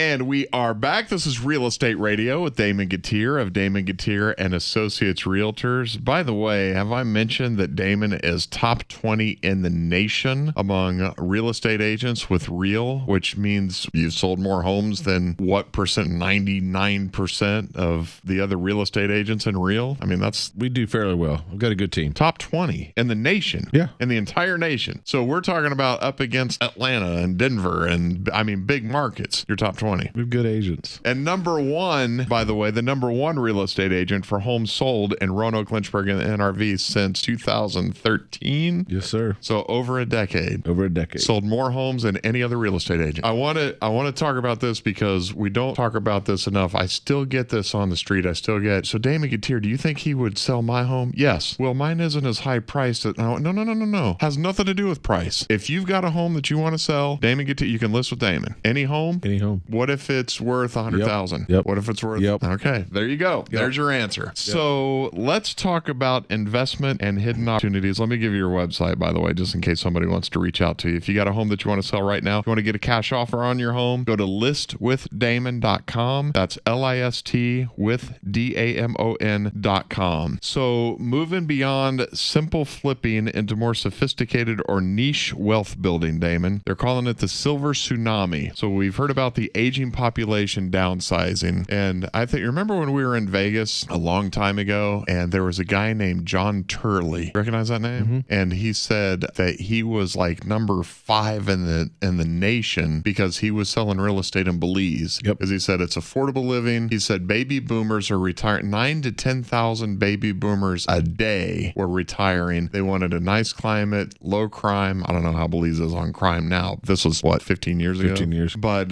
And we are back. This is Real Estate Radio with Damon Gettier of Damon Gettier and Associates Realtors. By the way, have I mentioned that Damon is top 20 in the nation among real estate agents with Real, which means you've sold more homes than what percent? 99% of the other real estate agents in Real? I mean, we do fairly well. We've got a good team. Top 20 in the nation. Yeah. In the entire nation. So we're talking about up against Atlanta and Denver and, I mean, big markets. You're top 20. We have good agents. And number one, by the way, the number one real estate agent for homes sold in Roanoke, Lynchburg, and NRV since 2013. Yes, sir. So over a decade. Over a decade. Sold more homes than any other real estate agent. I want to talk about this because we don't talk about this enough. I still get this on the street. So Damon Gettier, do you think he would sell my home? Yes. Well, mine isn't as high priced. No. Has nothing to do with price. If you've got a home that you want to sell, Damon Gettier, you can list with Damon. Any home? Any home. What if it's worth $100,000? Yep. What if it's worth? Yep. Okay, there you go. Yep. There's your answer. Yep. So let's talk about investment and hidden opportunities. Let me give you your website, by the way, just in case somebody wants to reach out to you. If you got a home that you want to sell right now, if you want to get a cash offer on your home, go to listwithdamon.com. That's LIST with DAMON.com. So moving beyond simple flipping into more sophisticated or niche wealth building, Damon, they're calling it the silver tsunami. So we've heard about the aging population downsizing. And I think, remember when we were in Vegas a long time ago and there was a guy named John Turley. Recognize that name? Mm-hmm. And he said that he was like number 5 in the nation because he was selling real estate in Belize. Yep. Because he said it's affordable living. He said baby boomers are retiring. 9,000 to 10,000 baby boomers a day were retiring. They wanted a nice climate, low crime. I don't know how Belize is on crime now. This was what, 15 years ago? 15 years. But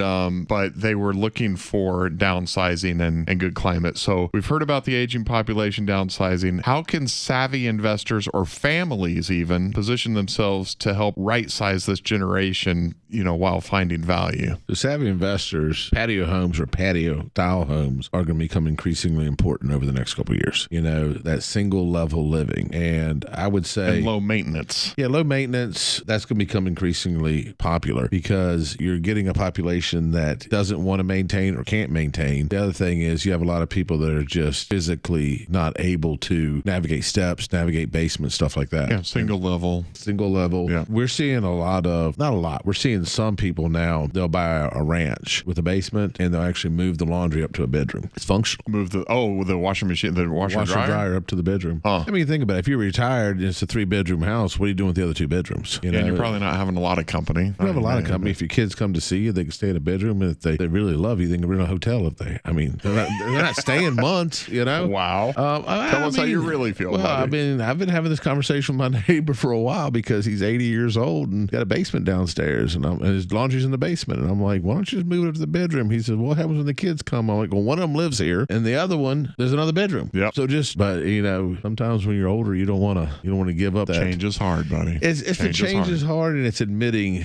they were looking for downsizing and good climate. So we've heard about the aging population downsizing. How can savvy investors or families even position themselves to help right-size this generation, while finding value? The savvy investors, patio homes or patio-style homes are going to become increasingly important over the next couple of years. That single-level living. And I would say... And low maintenance. Yeah, low maintenance. That's going to become increasingly popular because you're getting a population that doesn't want to maintain or can't maintain. The other thing is you have a lot of people that are just physically not able to navigate steps, navigate basements, stuff like that. Yeah, single level. Yeah. We're seeing we're seeing some people now, they'll buy a ranch with a basement and they'll actually move the laundry up to a bedroom. It's functional. Move the washing machine, the washer and dryer up to the bedroom. Huh. I mean, think about it. If you're retired and it's a 3-bedroom house, what are you doing with the other 2 bedrooms? And you're probably not having a lot of company. You have a lot of company. If your kids come to see you, they can stay in a bedroom. And if they really love you, they can rent a hotel if they're not staying months, Wow. Tell us how you really feel about it. I've been having this conversation with my neighbor for a while because he's 80 years old and got a basement downstairs and his laundry's in the basement. And I'm like, why don't you just move it up to the bedroom? He said, what happens when the kids come? I'm like, well, one of them lives here and the other one, there's another bedroom. Yep. So sometimes when you're older, you don't want to give up that. Change is hard, buddy. Change is hard and it's admitting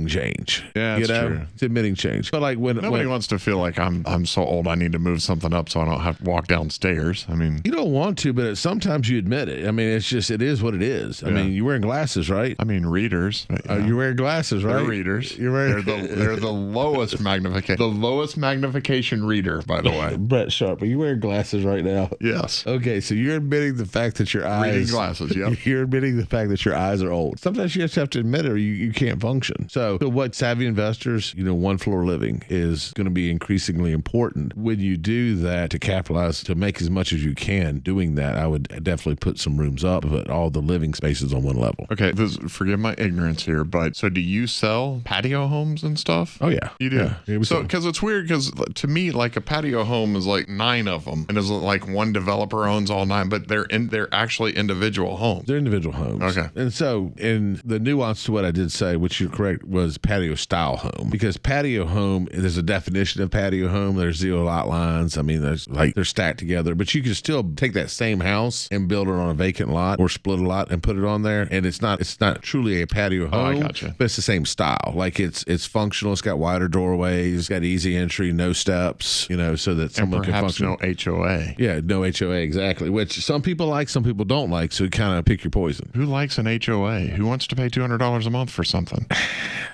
change. Yeah, that's true. It's admitting change. But like nobody wants to feel like I'm so old I need to move something up so I don't have to walk downstairs. I mean, you don't want to, but sometimes you admit it. I mean, it is what it is. I mean, you're wearing glasses, right? I mean, readers. You're wearing glasses, right? They're readers. They're the lowest magnification. The lowest magnification reader, by the way. Brett Sharp, are you wearing glasses right now? Yes. Okay, so you're admitting the fact that your eyes... Reading glasses, yep. You're admitting the fact that your eyes are old. Sometimes you just have to admit it or you can't function. So what savvy investors, one-floor living is going to be increasingly important. When you do that to capitalize, to make as much as you can doing that, I would definitely put some rooms up, put all the living spaces on one level. Okay, forgive my ignorance here, but so do you sell patio homes and stuff? Oh, yeah. You do? Yeah, so, because it's weird, because to me, like a patio home is like 9 of them, and it's like one developer owns all 9, but they're actually individual homes. They're individual homes. Okay. And so, in the nuance to what I did say, which you're correct, was patio-style home. Because patio home, there's a definition of patio home. There's 0 lot lines. I mean, they're stacked together, but you can still take that same house and build it on a vacant lot or split a lot and put it on there, and it's not truly a patio home. Oh, I gotcha. But it's the same style. Like it's functional. It's got wider doorways. It's got easy entry, no steps. So that someone can function. No HOA. Yeah, no HOA, exactly. Which some people like, some people don't like. So kind of pick your poison. Who likes an HOA? Who wants to pay $200 a month for something?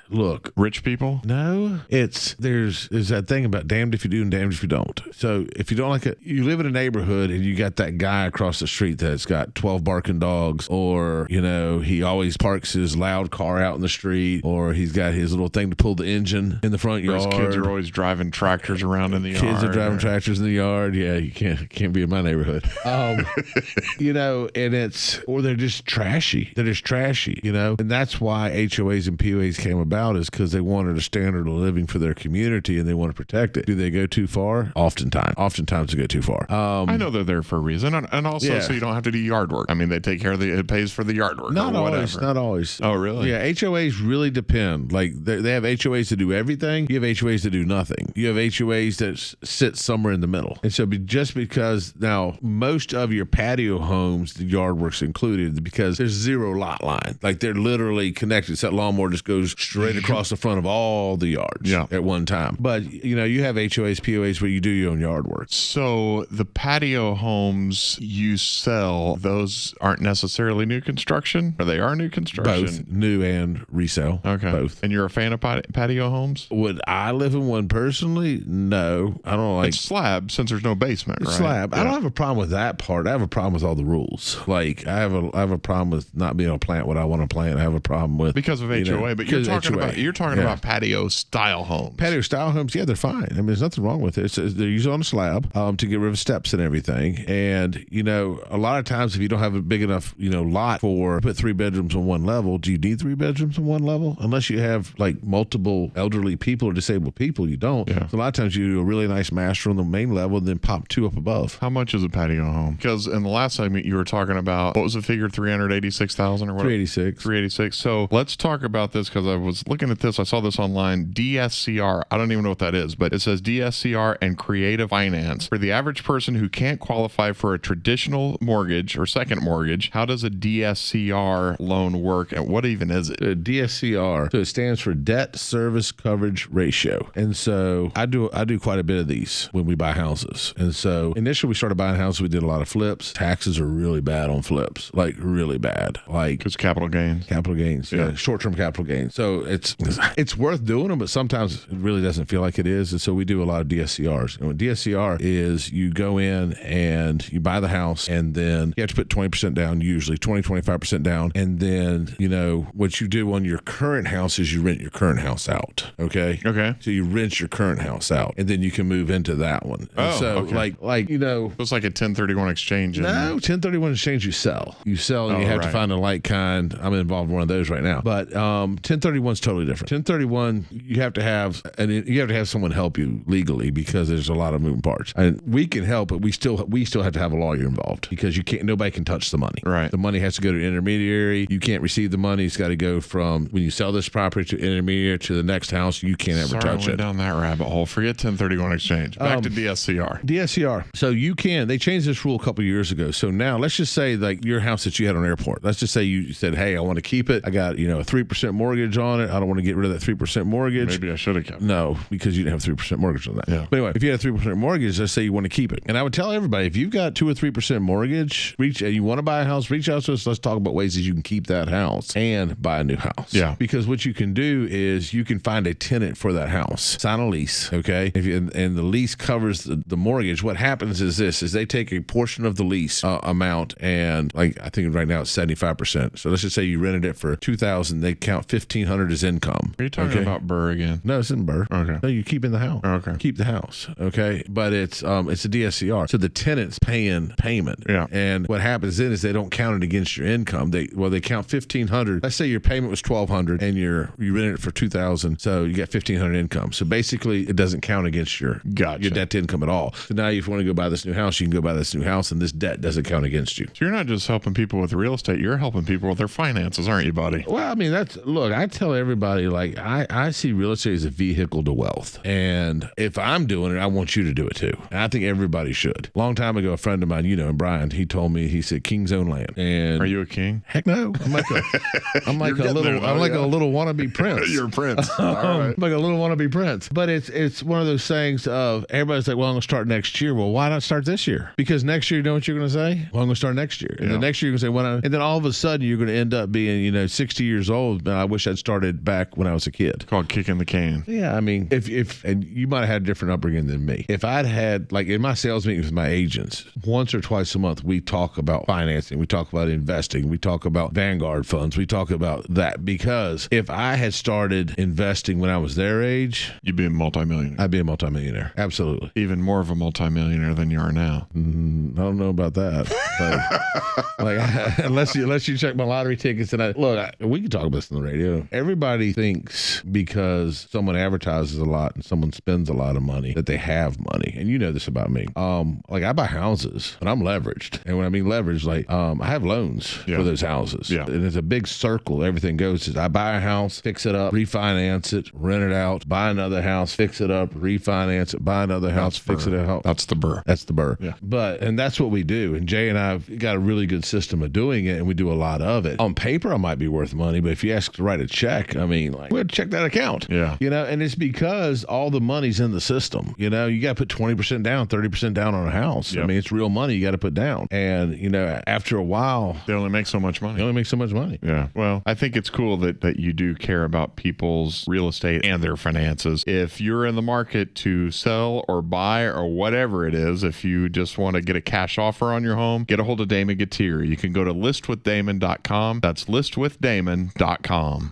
Look, rich people? No, it's there's that thing about damned if you do and damned if you don't. So if you don't like it, you live in a neighborhood and you got that guy across the street that's got 12 barking dogs, or, he always parks his loud car out in the street, or he's got his little thing to pull the engine in the front yard. His kids are always driving tractors around in the yard. Kids are driving tractors in the yard. Yeah, you can't be in my neighborhood. And or they're just trashy. And that's why HOAs and POAs came about, is because they wanted a standard of living for their community and they want to protect it. Do they go too far? Oftentimes they go too far. I know they're there for a reason, and also so you don't have to do yard work. I mean, they take care of it pays for the yard work. Not or always. whatever. Not always. Oh, really? Yeah, HOAs really depend. Like they have HOAs to do everything. You have HOAs to do nothing. You have HOAs that sit somewhere in the middle. And so just because now most of your patio homes, the yard work's included because there's zero lot line. Like they're literally connected. So that lawnmower just goes straight across the front of all the yards at one time. But you have HOAs, POAs where you do your own yard work. So the patio homes you sell, those aren't necessarily new construction, or they are new construction? Both new and resale. Okay. Both. And you're a fan of patio homes? Would I live in one personally? No. I don't like... It's slab since there's no basement, right? Slab. Yeah. I don't have a problem with that part. I have a problem with all the rules. Like, I have a problem with not being able to plant what I want to plant. I have a problem with... Because of HOA, but you're talking about patio-style homes. Patio-style homes, yeah, they're fine. I mean, there's nothing wrong with it. They're usually on a slab to get rid of steps and everything. And, a lot of times if you don't have a big enough, lot for put 3 bedrooms on one level, do you need 3 bedrooms on one level? Unless you have like multiple elderly people or disabled people, you don't. Yeah. So a lot of times you do a really nice master on the main level and then pop 2 up above. How much is a patio home? Because in the last segment you were talking about, what was the figure, 386,000 or what? 386. So let's talk about this, because I was looking at this. I saw this online. DSCR. I don't even know what that is, but it says DSCR and creative finance. For the average person who can't qualify for a traditional mortgage or second mortgage, how does a DSCR loan work, and what even is it? DSCR, so it stands for debt service coverage ratio. And so I do quite a bit of these when we buy houses. And so initially we started buying houses, we did a lot of flips. Taxes are really bad on flips, like really bad. Like it's capital gains. Yeah, short-term capital gains. So it's worth doing them, but sometimes it really doesn't feel like it is. And so we do a lot of DSCRs. And what DSCR is, you go in and you buy the house, and then you have to put 20% down, usually 25% down. And then, what you do on your current house is you rent your current house out. Okay. So you rent your current house out, and then you can move into that one. And so okay. It's like a 1031 exchange. No, 1031 exchange you sell. And you have to find a like kind. I'm involved in one of those right now. But 1031 is totally different. 1031, you have to have someone help you legally, because there's a lot of moving parts. And we can help, but we still have to have a lawyer involved, because nobody can touch the money. Right. The money has to go to an intermediary. You can't receive the money. It's got to go from when you sell this property to intermediary to the next house. You can't ever touch it. Down that rabbit hole. Forget 1031 exchange. Back to DSCR. DSCR. So they changed this rule a couple of years ago. So now let's just say like your house that you had on airport. Let's just say you said, hey, I want to keep it. I got, a 3% mortgage on it. I don't want to get rid of that 3% mortgage. Maybe I should have kept it. No, because you didn't have 3% mortgage on that. Yeah. But anyway, if you had a 3% mortgage, let's say you want to keep it. And I would tell everybody, if you've got 2 or 3% mortgage, you want to buy a house, reach out to us. Let's talk about ways that you can keep that house and buy a new house. Yeah. Because what you can do is you can find a tenant for that house, sign a lease. Okay. And the lease covers the mortgage. What happens is they take a portion of the lease amount, and like I think right now it's 75%. So let's just say you rented it for $2,000. They count $1,500 as income. Are you talking about BRRRR again? No, it's in BRRRR. Okay. No, you keep in the house. Okay. Keep the house. Okay. But it's a DSCR. So the tenant's paying payment. Yeah. And what happens then is they don't count it against your income. They count $1,500. Let's say your payment was $1,200 and you rented it for $2,000. So you got $1,500 income. So basically it doesn't count against your debt to income at all. So now if you want to go buy this new house, you can go buy this new house, and this debt doesn't count against you. So you're not just helping people with real estate, you're helping people with their finances, aren't you, buddy? Well, I mean, I tell everybody, like, I see real estate as a vehicle to wealth. And if I'm doing it, I want you to do it too. And I think everybody should. Long time ago, a friend of mine, Brian, he told me, he said, king's own land. And are you a king? Heck no. I'm like a little wannabe prince. You're a prince. All right. I'm like a little wannabe prince. But it's one of those things of everybody's like, well, I'm going to start next year. Well, why not start this year? Because next year, you know what you're going to say? Well, I'm going to start next year. And the next year, you're going to say, well, and then all of a sudden, you're going to end up being, 60 years old. I wish I'd started back when I was a kid. It's called kicking the can. Yeah, Yeah, I mean, if and you might have had a different upbringing than me. If I'd had, like in my sales meetings with my agents, once or twice a month, we talk about financing, we talk about investing, we talk about Vanguard funds, we talk about that. Because if I had started investing when I was their age, You'd be a multimillionaire. I'd be a multimillionaire. Absolutely. Even more of a multimillionaire than you are now. I don't know about that. Like unless you check my lottery tickets, and we can talk about this on the radio. Everybody thinks because someone advertises a lot and someone spends a lot of money that they have money, and you know this about me. Like I buy houses and I'm leveraged, and when I mean leveraged, like I have loans for those houses. Yeah, and it's a big circle. Everything goes is I buy a house, fix it up, refinance it, rent it out, buy another house, fix it up, refinance it, buy another house, fix it out. That's the BRRRR. That's the BRRRR. Yeah, and that's what we do. And Jay and I've got a really good system of doing it, and we do a lot of it. On paper, I might be worth money, but if you ask to write a check, I mean, like, we'll check that account. Yeah. And it's because all the money's in the system. You got to put 20% down, 30% down on a house. Yep. I mean, it's real money you got to put down. And, after a while, they only make so much money. Yeah. Well, I think it's cool that you do care about people's real estate and their finances. If you're in the market to sell or buy or whatever it is, if you just want to get a cash offer on your home, get a hold of Damon Gettier. You can go to listwithdamon.com. That's listwithdamon.com.